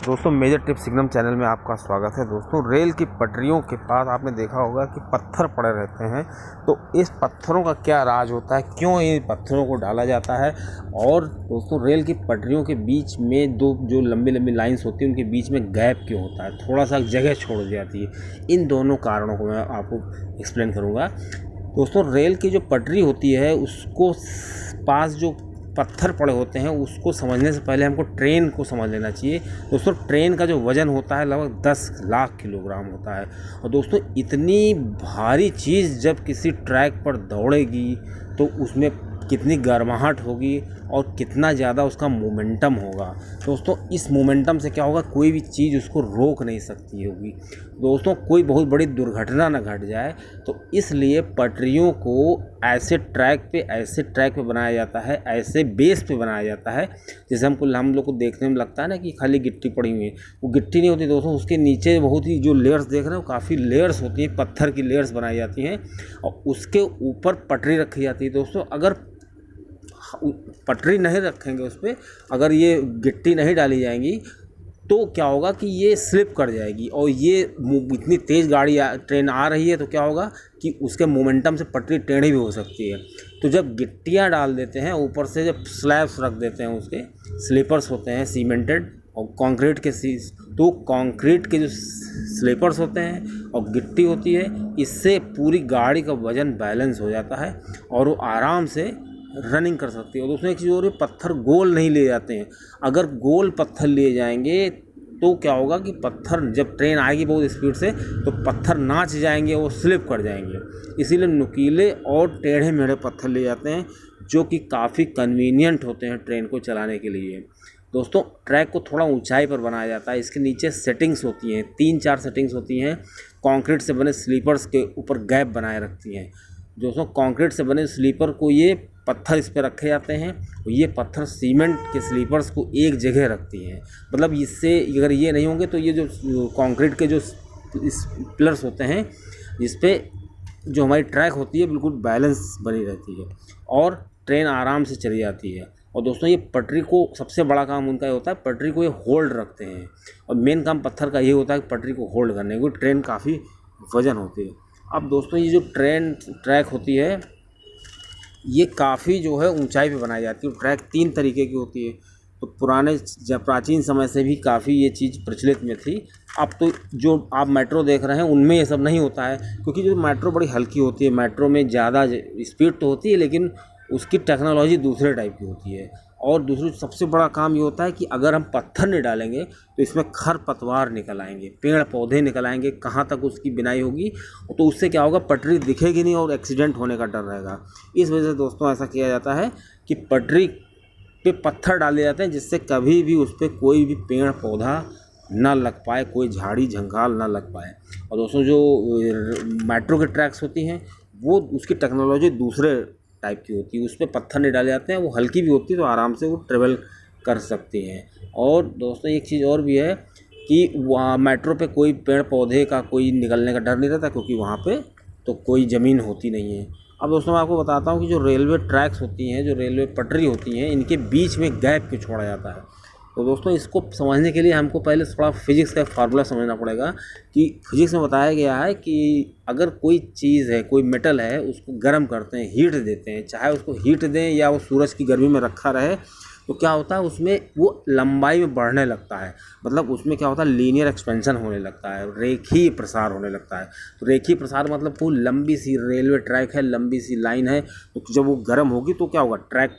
दोस्तों major tip signum channel में आपका स्वागत है। दोस्तों रेल की पटरियों के पास आपने देखा होगा कि पत्थर पड़े रहते हैं। तो इस पत्थरों का क्या राज होता है, क्यों इन पत्थरों को डाला जाता है, और दोस्तों रेल की पटरियों के बीच में दो जो लंबी लंबी लाइंस होती हैं उनके बीच में गैप क्यों होता है, थोड़ा सा जगह छोड़ दी जाती है। इन दोनों कारणों को मैं आपको एक्सप्लेन करूँगा। दोस्तों रेल की जो पटरी होती है उसको पास जो पत्थर पड़े होते हैं उसको समझने से पहले हमको ट्रेन को समझ लेना चाहिए। दोस्तों ट्रेन का जो वज़न होता है लगभग 10 लाख किलोग्राम होता है। और दोस्तों इतनी भारी चीज़ जब किसी ट्रैक पर दौड़ेगी तो उसमें कितनी गर्माहट होगी और कितना ज़्यादा उसका मोमेंटम होगा। दोस्तों इस मोमेंटम से क्या होगा, कोई भी चीज़ उसको रोक नहीं सकती होगी। दोस्तों कोई बहुत बड़ी दुर्घटना ना घट जाए, तो इसलिए पटरियों को ऐसे ट्रैक पे बनाया जाता है, ऐसे बेस पे बनाया जाता है। जैसे हम लोग को देखने में लगता है ना कि खाली गिट्टी पड़ी हुई है, वो गिट्टी नहीं होती दोस्तों। उसके नीचे बहुत ही जो लेयर्स देख रहे हैं वो काफ़ी लेयर्स होती हैं, पत्थर की लेयर्स बनाई जाती हैं और उसके ऊपर पटरी रखी जाती है। दोस्तों अगर पटरी नहीं रखेंगे उस पर, अगर ये गिट्टी नहीं डाली जाएंगी तो क्या होगा कि ये स्लिप कर जाएगी। और ये इतनी तेज़ ट्रेन आ रही है तो क्या होगा कि उसके मोमेंटम से पटरी टेढ़ी भी हो सकती है। तो जब गिट्टियाँ डाल देते हैं ऊपर से, जब स्लैब्स रख देते हैं, उसके स्लीपर्स होते हैं सीमेंटेड और कंक्रीट के तो कंक्रीट के जो स्लीपर्स होते हैं और गिट्टी होती है, इससे पूरी गाड़ी का वज़न बैलेंस हो जाता है और वो आराम से रनिंग कर सकती है। और दोस्तों एक चीज़ और है, पत्थर गोल नहीं ले जाते हैं। अगर गोल पत्थर लिए जाएंगे तो क्या होगा कि पत्थर जब ट्रेन आएगी बहुत स्पीड से तो पत्थर नाच जाएंगे, वो स्लिप कर जाएंगे। इसीलिए नुकीले और टेढ़े मेढ़े पत्थर लिए जाते हैं जो कि काफ़ी कन्वीनियंट होते हैं ट्रेन को चलाने के लिए। दोस्तों ट्रैक को थोड़ा ऊंचाई पर बनाया जाता है। इसके नीचे सेटिंग्स होती हैं, 3-4 सेटिंग्स होती हैं। कंक्रीट से बने स्लीपर्स के ऊपर गैप बनाए रखती हैं। दोस्तों कंक्रीट से बने स्लीपर को ये पत्थर इस पर रखे जाते हैं और ये पत्थर सीमेंट के स्लीपर्स को एक जगह रखती हैं। मतलब इससे अगर ये नहीं होंगे तो ये जो कंक्रीट के जो पिलर्स होते हैं जिस पे जो हमारी ट्रैक होती है बिल्कुल बैलेंस बनी रहती है और ट्रेन आराम से चली जाती है। और दोस्तों ये पटरी को सबसे बड़ा काम उनका ये होता है, पटरी को ये होल्ड रखते हैं। और मेन काम पत्थर का ये होता है कि पटरी को होल्ड करने, क्योंकि ट्रेन काफ़ी वजन होती है। अब दोस्तों ये जो ट्रैक होती है ये काफ़ी जो है ऊंचाई पे बनाई जाती है। ट्रैक 3 तरीके की होती है। तो प्राचीन समय से भी काफ़ी ये चीज़ प्रचलित में थी। अब तो जो आप मेट्रो देख रहे हैं उनमें ये सब नहीं होता है, क्योंकि जो मेट्रो बड़ी हल्की होती है, मेट्रो में ज़्यादा स्पीड तो होती है लेकिन उसकी टेक्नोलॉजी दूसरे टाइप की होती है। और दूसरी सबसे बड़ा काम ये होता है कि अगर हम पत्थर नहीं डालेंगे तो इसमें खरपतवार निकल आएंगे, पेड़ पौधे निकल आएंगे, कहाँ तक उसकी बिनाई होगी। तो उससे क्या होगा, पटरी दिखेगी नहीं और एक्सीडेंट होने का डर रहेगा। इस वजह से दोस्तों ऐसा किया जाता है कि पटरी पे पत्थर डाले जाते हैं जिससे कभी भी उस पर कोई भी पेड़ पौधा ना लग पाए, कोई झाड़ी झंखाल ना लग पाए। और दोस्तों जो मेट्रो के ट्रैक्स होती हैं वो उसकी टेक्नोलॉजी दूसरे टाइप की होती है, उस पर पत्थर नहीं डाले जाते हैं, वो हल्की भी होती है तो आराम से वो ट्रेवल कर सकती हैं। और दोस्तों एक चीज़ और भी है कि वहाँ मेट्रो पे कोई पेड़ पौधे का कोई निकलने का डर नहीं रहता, क्योंकि वहाँ पे तो कोई ज़मीन होती नहीं है। अब दोस्तों मैं आपको बताता हूँ कि जो रेलवे ट्रैक्स होती हैं, जो रेलवे पटरी होती हैं, इनके बीच में गैप क्यों छोड़ा जाता है। तो दोस्तों इसको समझने के लिए हमको पहले थोड़ा फिजिक्स का फार्मूला समझना पड़ेगा। कि फिजिक्स में बताया गया है कि अगर कोई चीज़ है, कोई मेटल है, उसको गर्म करते हैं, हीट देते हैं, चाहे उसको हीट दें या वो सूरज की गर्मी में रखा रहे, तो क्या होता है उसमें वो लंबाई में बढ़ने लगता है। मतलब उसमें क्या होता है, लीनियर एक्सपेंशन होने लगता है, रेखीय प्रसार होने लगता है। तो रेखीय प्रसार मतलब वो लंबी सी रेलवे ट्रैक है, लंबी सी लाइन है, तो जब वो गर्म होगी तो क्या होगा, ट्रैक